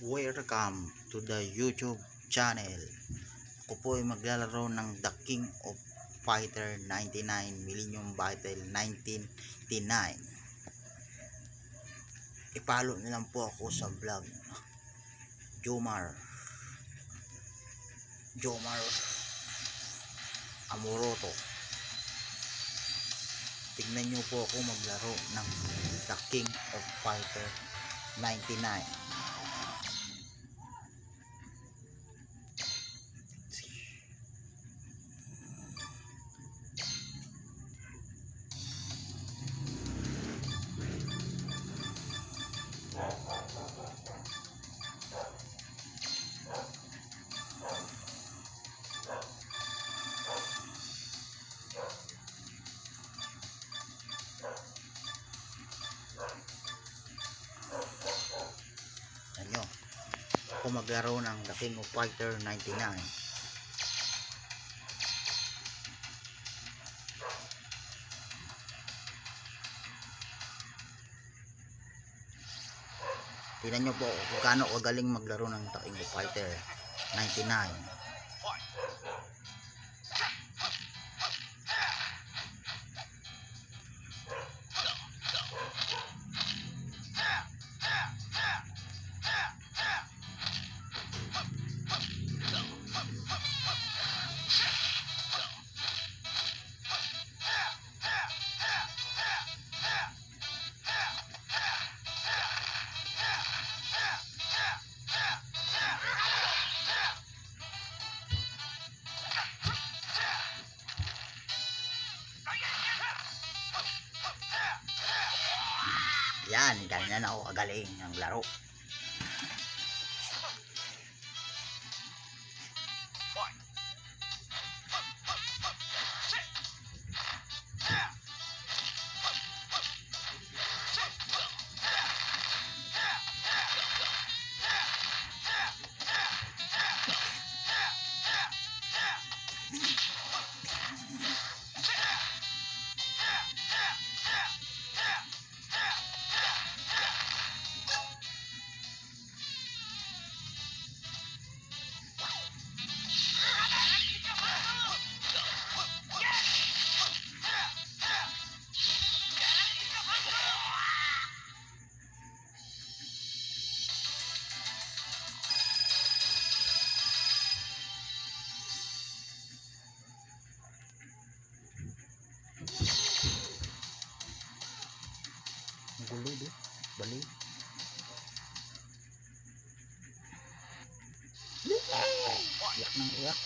Welcome to the YouTube channel. Ako po ay maglalaro ng The King of Fighter 99 Millennium Battle 1999. I-follow niyo lang po ako sa vlog Jomar Amoroto. Tignan niyo po ako maglaro ng The King of Fighter 99. Ako maglaro ng The King of Fighter 99. Tingnan nyo po kung gaano kagaling maglaro ng The King of Fighter 99. Yan, ganyan ako kagaling ng laro. Gulo do, balik. Iyak ng iyak.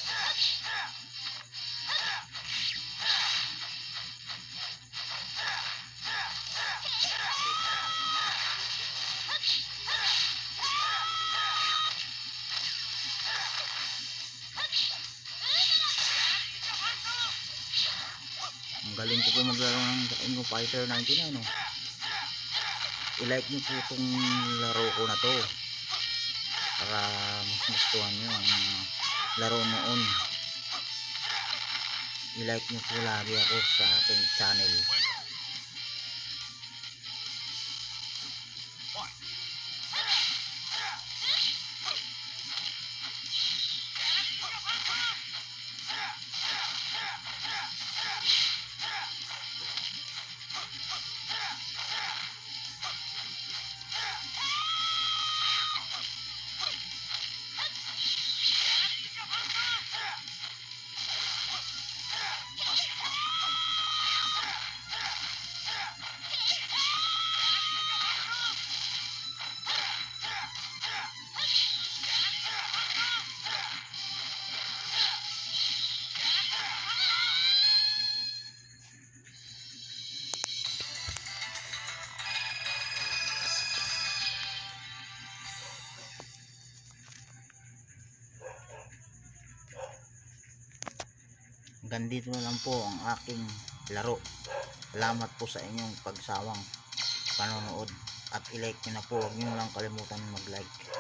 Ang galing ko po maglaro ng The King of Fighter 99, no? I-like nyo po itong laro ko na to para mas gustuhan nyo ang laro noon. I-like nyo po lagi ako sa aking channel. Hanggang dito na lang po ang aking laro. Salamat po sa inyong pagsawang panonood at i-like nyo na po. Huwag nyo lang kalimutan mag-like.